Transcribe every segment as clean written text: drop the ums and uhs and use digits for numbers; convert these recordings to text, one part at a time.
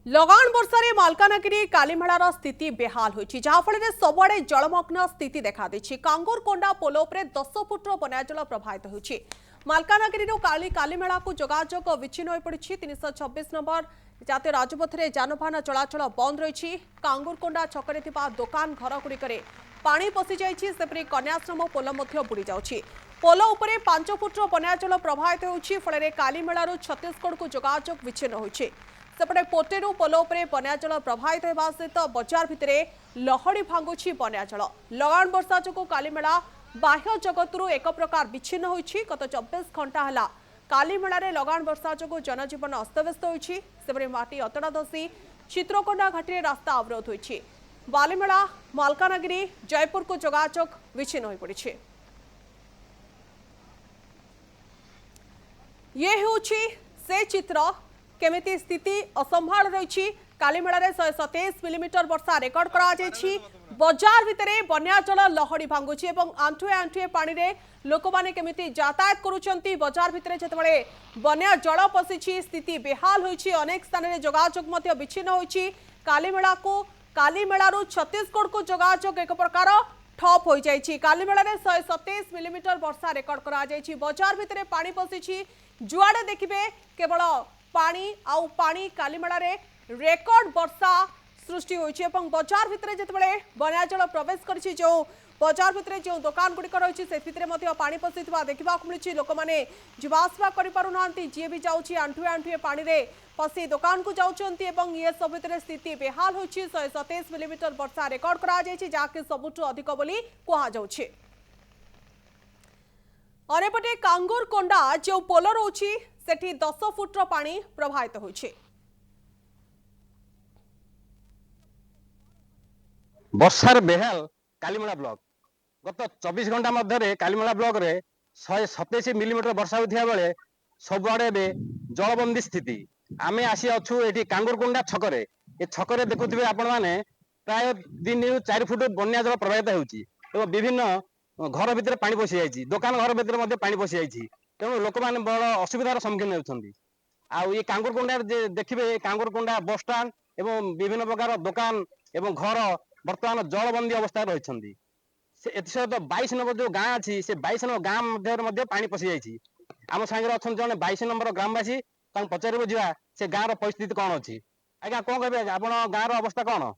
लगाण वर्षा मालकानगिरी कालीमेलार स्थिति बेहाल होइछि जहाँफल सबुआड़े जलमग्न स्थिति देखा देछि। कांगुरकोंडा पोल उपरे 10 फुट्र बन्याजल प्रभावित होइछि। मालकानगिरी कालीमेला को जोगाजोग विच्छिन्न हो पड़िछि। 326 नंबर जातीय राजपथ में जानबाहन चलाचल बंद रही। कांगुरकोंडा छकरे थिबा दुकान घर गुड़िकरे पानी पशि जाइछि। सेपरि कन्याश्रम पोल मध्य बुड़ी जाउछि। पोल उपरे 5 फुट्र बन्याजल प्रभावित होइछि। फल कालीमेलारू छत्तीसगढ़ को जोगाजोग विच्छिन्न होइछि। सेपटे पोटेरू पोल उपरे बन्याजल प्रभावित होगा सहित बजार भितर लहड़ी भांगुछि बन्याजल। लगाण वर्षा जो कालीमेला बाह्य जगतरू एक प्रकार विच्छिन्न होइछि। गत 24 घंटा है कालीमेला लगाण वर्षा जो जनजीवन अस्तव्यस्त होइछि। सेपरि माटी अतड़ा धसी चित्रकोंडा घाटी रास्ता अवरोध होइछि। बालीमेला मालकानगिरी जयपुर को जोगाजोग विच्छिन्न हो पड़िछि। ये होछि से चित्र केमिति स्थिति असंभाल रही। कालीमेला 127 मिलीमीटर वर्षा रेकर्ड करा जायछि। बजार भितरे बन्याजल लहड़ी भांगुछि एवं आंठुए आंठुए पानी रे लोक माने केमिति यातायात करूछंती। बजार भितरे जेतबळे बन्या जल पसिछि स्थिति बेहाल होइछि। अनेक स्थान रे जोगाजोग मध्य विच्छिन्न होइछि। कालीमेलारू छत्तीसगढ़ को जोगाजोग एक प्रकार ठप हो जाइछि। कालीमेला 127 मिलीमीटर वर्षा रेकर्ड करा जायछि। बजार भितरे पानी पसिछि। जुआड़े देखिबे केवल पानी आउ पानी कालीमेला रे रेकर्ड वर्षा सृष्टि होइछि एवं बजार भितरे जेतबळे बन्याजल प्रवेश करछि। जो बजार भितरे जो दुकान गुड़िक रही से भितरे मध्य पानी पशिथिबा देखा मिली। लोक मैंने जीवासवा करि पारु नांती। जी भी जाउछि आंठुए आंठुए पानी रे पशि दुकान को जाउछंती एवं ये सब भितरे स्थिति बेहाल होइछि। 127 मिलीमीटर वर्षा रेकर्ड करा जायछि जाके सबुठु अधिक बोली कहा जाउछि। अनेपटे कांगुरकोंडा जो पोल रहुछि सेठी 10 फुट्र पानी प्रभावित होइछि। वर्षार बेहाल कालीमेला ब्लॉक गत 24 घंटा मध्य कालीमेला ब्लॉक रे 127 मिलीमीटर वर्षा होता बेले सबुआड़े जलबंदी स्थिति। आमे आसी अच्छु ये कांगुरकोंडा छकरे। ये छकरे देखुवे आपण मैंने प्राय 3 4 फुट बन्या जल प्रभावित होउछि एवं विभिन्न घर भितर पानी पशि जाइछि। दुकान घर भितर पानी पशि जाइछि। तेणु लोक मैंने बड़ असुविधार सम्मुखीन होउछन्ति। आउ ये कांगुरकोंडा देखिए कांगुरकोंडा बस स्टाण्ड एवं विभिन्न प्रकार दुकान एवं घर बर्तमान जलबंदी अवस्था रही। सहित 22 नंबर जो गाँ अच्छी से 22 नंबर गाँ मध्य पानी पशि जाइछि। आम सागर अच्छा जन 22 नंबर ग्रामवासी पचार बुझा से गाँव परिस्थिति कौन अच्छी। आज्ञा कौन कहे आप गाँव अवस्था कौन?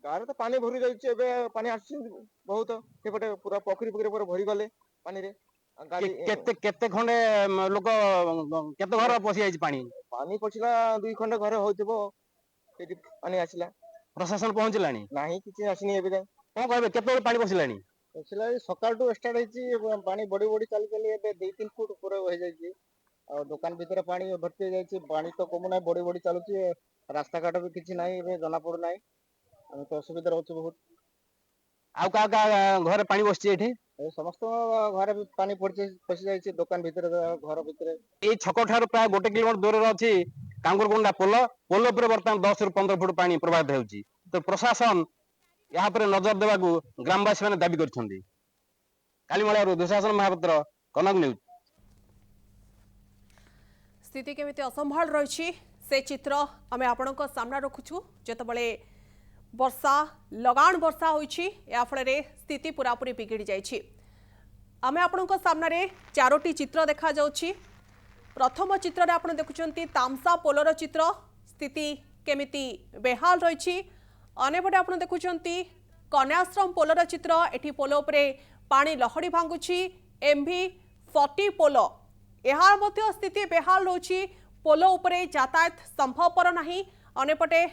गाँव तो पानी भरी जाइए। पानी आस बहुत सेपटे पूरा पोखरी पूरा भरी गले पानी रे। केते खंडे लोक केते घर पशि जाइछि पानी? पानी पशिला 2 खंडे घर होइथिबो। सेठी पानी आसिला। प्रशासन पहुंचलानी नाही किछि आसिनी एबे जाय। कौन कहे केते पानी पशिलानी? पशिला सकाळ टू स्टार्ट होइछि। पानी बड़ी बड़ी चली चली एबे 2-3 फुट पूरा हो जाइछि। और दुकान भीतर पानी भर्ती हो जाइछि। पानी तो कम ना बड़ी बड़ी चलुछि। रास्ता घाट भी किछि नाही एबे जना पड़ नाही। हम तो असुविधा रहउछि बहुत। आउ का घर पानी बसछि एठी? समस्त घर पानी पशि जाइछि। दुकान भीतर घर भीतर ये छक ठार प्राय 1 किलोमीटर दूर अच्छी कांगुरकोंडा पोल। पोल पर बर्तमान 10 ରୁ 15 फुट पानी प्रभावित होउछि। तो प्रशासन यहाँ पर नजर देवाकू ग्रामवासी मैंने दाबी करछन्ति। कालीमेला दुशासन महापात्र, कनक न्यूज। स्थिति केमिति असंभाल रही से चित्र आमे आपणक सामना रखुछु। जेतबळे वर्षा लगाण वर्षा होइछि या फଳରେ स्थिति पूरापूरी बिगिड़ी जाइछि। आमे आपणक सामने 4टी चित्र देखा जाउछि। प्रथम चित्र रे आपण देखुचंती तामसा पोलर चित्र। स्थिति केमिति बेहाल रही। अनेपटे आपण देखुचंती कन्याश्रम पोलर चित्र। एठी पोल उपरे पानी लहड़ी भांगुछि। MV40 पोल यार मध्य स्थिति बेहाल रही। पोल उपरे यातायात संभवपर नहीं। अनेपटे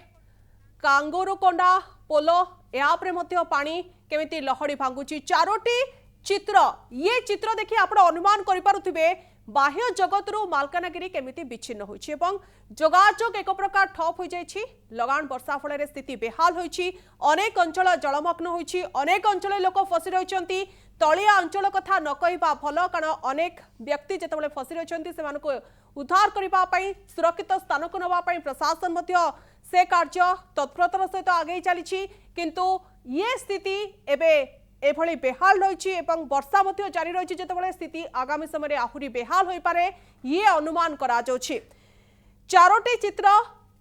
कांगुरकोंडा पोल यापरे मध्य पानी केमिति लहड़ी भांगुछि। 4टी चित्र ये चित्र देखि आपण अनुमान करि पारुथिबे बाह्य जगतरू मालकानगिरी केमिति विच्छिन्न होइछि एवं जोगाजोग एक प्रकार ठप हो जाइछि। लगाण वर्षा फल स्थिति बेहाल होइछि। अनेक अंचल जलमग्न होइछि। अनेक अंचल लोक फसी रहिछन्ति। तलिया अंचल कथा न कहिबा भल कारण अनेक व्यक्ति जेतबेले फसी रहिछन्ति सेमानको उद्धार करिबा पई सुरक्षित स्थान को नबा पई प्रशासन मध्य से कार्य तत्परतार सहित आगे चली। किंतु ये स्थिति एबे एभली बेहाल रही एवं वर्षा मध्य जारी रही। जेतेबेले स्थिति आगामी समय आहुरी बेहाल हो पारे ये अनुमान करा जाउछि। 4टी चित्र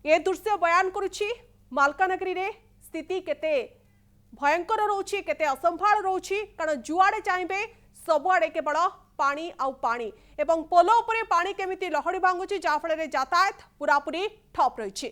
ए दृश्य बयान करुछि मालकानगिरी रे स्थिति केते भयंकर रोची केते असंभाल रोची कारण जुआड़े चाहिए सबुआड़े केवल पानी आउ पानी एवं पोलो उपरे पानी केमिति लहड़ी भांगुची जाफल यातायात पूरापूरी ठप रही।